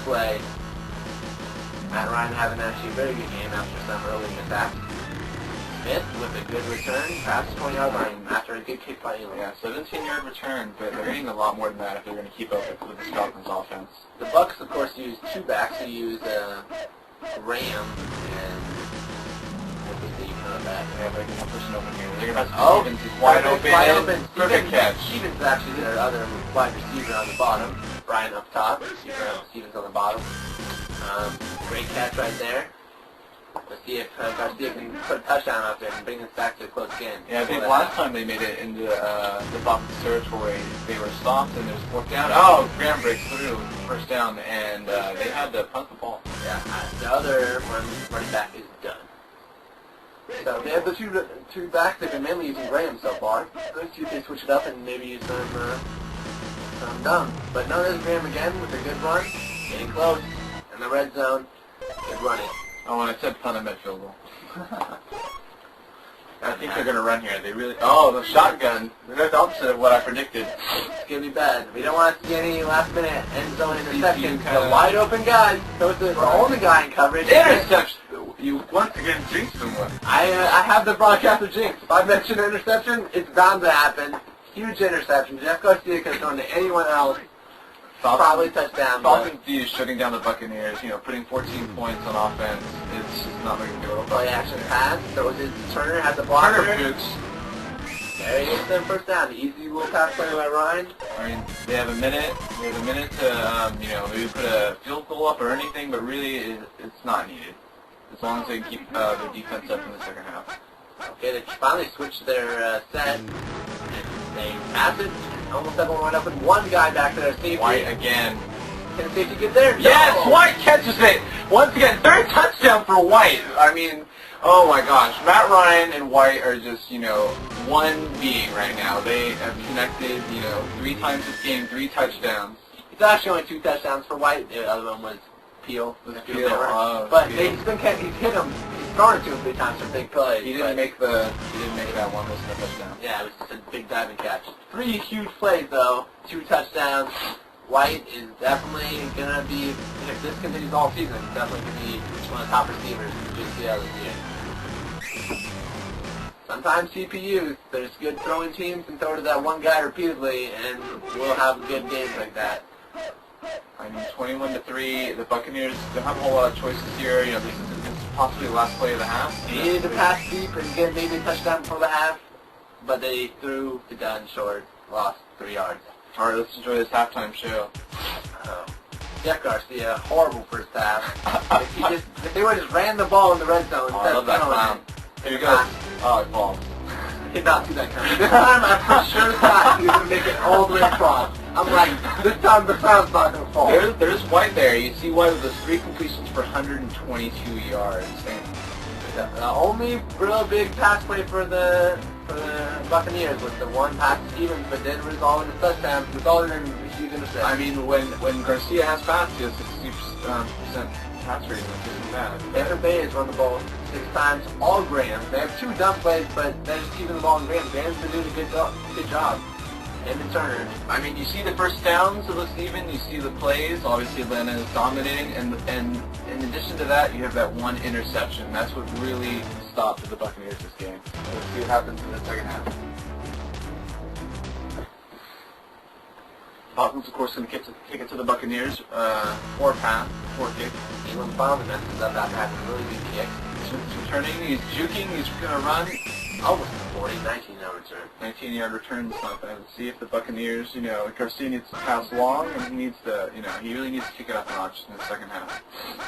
play. Matt Ryan having actually a very good game after some early attacks. Smith with a good return, past 20-yard line after a good kick by Eli. Yeah, 17-yard return, but they're getting a lot more than that if they're going to keep up with this Falcons offense. The Bucs, of course, use two backs. They use Graham and what was the back? They have like one person open here. They're going to Oh, Stevens is wide open. Perfect catch. Stevens is actually their other wide receiver on the bottom. Brian up top, Stevens on the bottom. Great catch right there. Let's see if Garcia can put a touchdown out there and bring this back to a close game. Yeah, I think last time they made it into the Falcons territory, they were stopped and there's fourth down. Oh, Graham breaks through, first down, and they had to punt the ball. Yeah, the other running back is done. So they have the two backs. They've been mainly using Graham so far. Let's see if they switch it up and maybe use some Dunn. But no, there's Graham again with a good run. Getting close in the red zone. Good running. Oh, when I said punt, I meant field goal. I think they're going to run here. They really... Oh, the shotgun. That's the opposite of what I predicted. It's going to be bad. We don't want to see any last-minute end zone interceptions. The wide open guy. So it's the only guy in coverage. Interception! You once again jinxed someone. I have the broadcaster jinx. If I mention an interception, it's bound to happen. Huge interception. Jeff Garcia could have thrown to anyone else. Probably touchdown. Falcons D is shutting down the Buccaneers, putting 14 points on offense. It's just not looking good. Play action pass. So was it Turner had the blocker? Turner boots. There he is, then first down. Easy little pass play by Ryan. I mean, they have a minute. They have a minute to, maybe put a field goal up or anything, but really, it's not needed. As long as they can keep their defense up in the second half. Okay, they finally switched their set. They pass it. Almost everyone went up with one guy back there. Safety. White again. Can safety get there? Yes, No. White catches it. Once again, third touchdown for White. I mean, oh my gosh. Matt Ryan and White are just, one being right now. They have connected, 3 times this game, 3 touchdowns. It's actually only 2 touchdowns for White. The other one was Peel. But Peel. he's hit him. He's thrown it to him 3 times for big plays. He didn't make that one wasn't a touchdown. Yeah, it was just a big diving catch. 3 huge plays though, 2 touchdowns. White is definitely gonna be, if this continues all season, he's definitely gonna be one of the top receivers in JCL this year. Sometimes CPUs, there's good throwing teams and throw to that one guy repeatedly, and we'll have good games like that. I mean, 21-3. The Buccaneers don't have a whole lot of choices here. This is possibly the last play of the half. They needed to pass deep and get maybe a touchdown before the half, but they threw the gun short, lost 3 yards. All right, let's enjoy this halftime show. Jeff Garcia, horrible first half. if they would have just ran the ball in the red zone instead of clown. Here you go. Oh, it falls. Did not see that coming. This time I for sure thought he was going to make it all the way across. I'm like, this time the clown's not going to fall. There's White there. You see White with those 3 completions for 122 yards. The only real big pass play for the Buccaneers was the one pass to Stevens, but didn't result in a touchdown. Resulted in a huge interception. I mean, when Garcia has passed, he has 60% pass rating, which isn't bad. Tampa Bay has run the ball 6 times, all Graham. They have 2 dumb plays, but they're just keeping the ball in Graham. Graham's been doing a good job. And the Turner. I mean, you see the first downs, it looks even. You see the plays. Obviously, Atlanta is dominating. And in addition to that, you have that one interception. That's what really stopped the Buccaneers this game. Let's see what happens in the second half. Falcons, of course, going to kick it to the Buccaneers. 4 pass, 4 kick. Elam Baum messes up after having a really good kick. He's returning, he's juking, he's going to run. Almost 40, 19-yard return. 19-yard return is not bad. Let's see if the Buccaneers, Garcia needs to pass long, and he needs to, he really needs to kick it up a notch in the second half.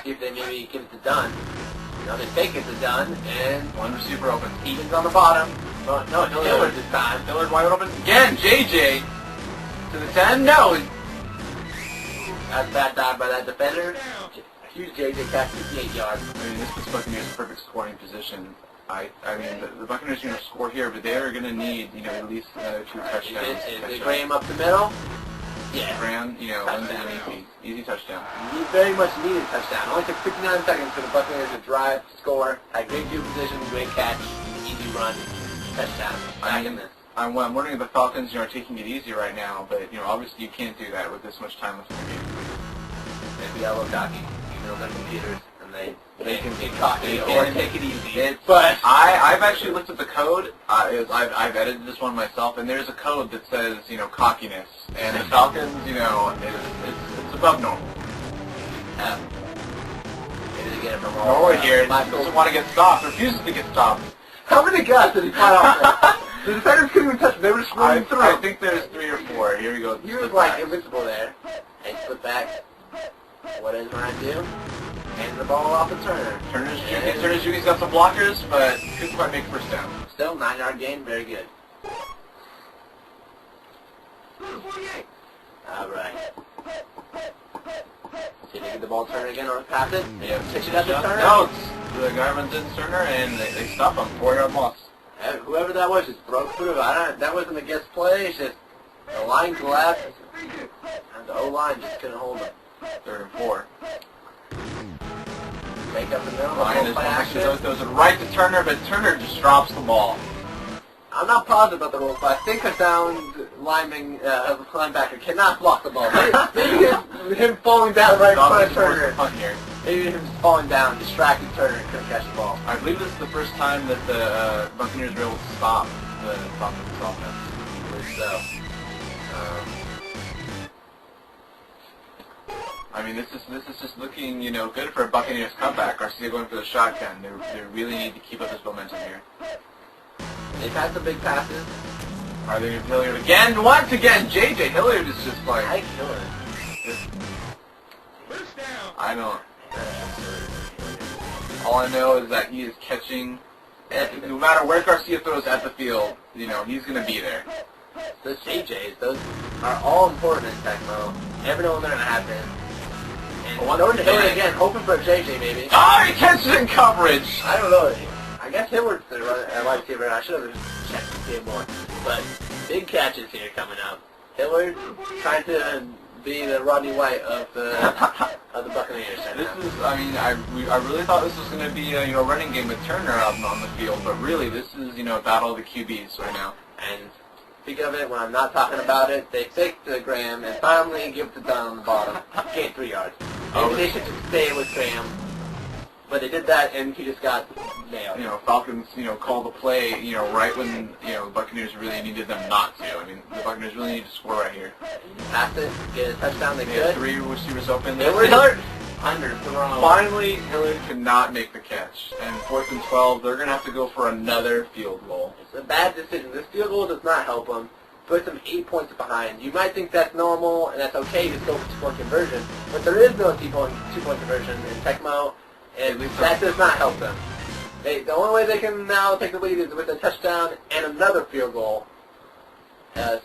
See if they maybe give it to Dunn. They fake it to Dunn, and one receiver open. Stevens on the bottom. Oh, no, Dillard this time. Dillard wide open again. JJ to the 10. No. That's a bad dive by that defender. Huge JJ catch, 58 yards. I mean, this puts Buccaneers in perfect scoring position. I mean, the Buccaneers are going to score here, but they are going to need, at least 2 touchdowns. Is Graham up the middle? Yeah. Graham, easy touchdown. He very much needed a touchdown. It only took 59 seconds for the Buccaneers to drive, score, had great field position, great catch, easy run, touchdown. I'm wondering if the Falcons are taking it easy right now, but obviously you can't do that with this much time left in the game. Maybe be a little cocky. You know, they're computers, and they can be They cocky or can. take it easy. But I've actually looked at the code. I've edited this one myself, and there's a code that says, you know, cockiness, and the Falcons, you know, it's above normal. Maybe they get it from all Norwood here doesn't want to get stopped, refuses to get stopped. How many guys did he fly off there? The defenders couldn't even touch him. They were just running through. I think there's 3 or 4. Here we go. He was like invincible there. And slip back. What does Ryan do? Hands the ball off to Turner. Turner's Judy's got some blockers, but couldn't quite make first down. Still, 9-yard gain. Very good. Alright. See if they get the ball to Turner again or pass it. Yeah, Pitch it up to Turner. No, the guy runs in Turner, and they stop him. 4-yard loss. Whoever that was just broke through. That wasn't a guess play. It's just the line collapsed, and the O-line just couldn't hold him. 3rd and 4. Make up the middle. Ryan is Play action. throws it right to Turner, but Turner just drops the ball. I'm not positive about the rules, but I think a sound linebacker cannot block the ball. Maybe him falling down right in front of Turner. Punt here. Maybe him falling down, distracted Turner, and couldn't catch the ball. I believe this is the first time that the Buccaneers were able to stop the offense. I believe so. I mean, this is just looking, you know, good for a Buccaneers comeback. Garcia going for the shotgun. They really need to keep up this momentum here. They've had some big passes. Are they going to Hilliard again? Once again, J.J. Hilliard is just like... I kill it. I don't... All I know is that he is catching... No matter where Garcia throws at the field, you know, he's going to be there. Those JJs, those are all important in Tecmo. Every now and then it happens. And going to Hilliard again, hoping for a JJ maybe. Oh, he catches it in coverage! I don't know. I guess Hilliard's the wide receiver. I should have checked to see more. But big catches here coming up. Hilliard trying to be the Rodney White of the Buccaneers. This is, I mean, I really thought this was going to be a, you know, running game with Turner out on the field, but really this is, you know, a battle of the QBs right now. And speak of it, when I'm not talking about it, they fake to Graham and finally give it to Dunn on the bottom. Gain 3 yards. Maybe they should just stay with Graham. But they did that, and he just got nailed. You know, Falcons, you know, call the play, you know, right when, you know, the Buccaneers really needed them not to. I mean, the Buccaneers really need to score right here. Pass it, get a touchdown, they They had could. 3 receivers open. Hilliard underthrown. Finally, Hilliard could not make the catch. And 4th and 12, they're going to have to go for another field goal. It's a bad decision. This field goal does not help them. Puts them 8 points behind. You might think that's normal, and that's okay to go for 2-point conversion, but there is no 2-point conversion in Tecmo. And that does not help them. The only way they can now take the lead is with a touchdown and another field goal.